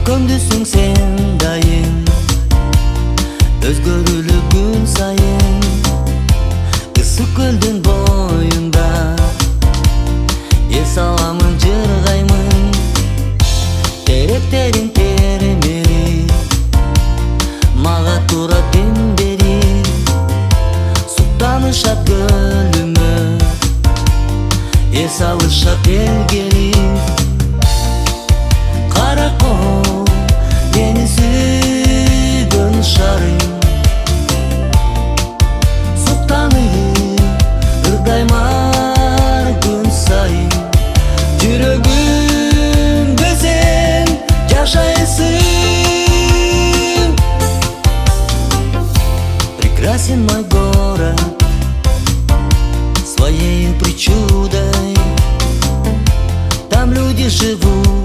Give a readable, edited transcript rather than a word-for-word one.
көңдүсүң сен дайым, өзгөрүлүп күн сайын. Ысык көлдүн боюнда эс аламын, жыргаймын. Теректерин теремери мага тура тендери. Суктанышат көлүмө, эс алышат эл келип. Каракол денизи күн шарым, суктанып ырдаймар күн сайын. Жүрөгүмдө сен жашайсың. Прекрасен мой город своей причудой. Там люди живут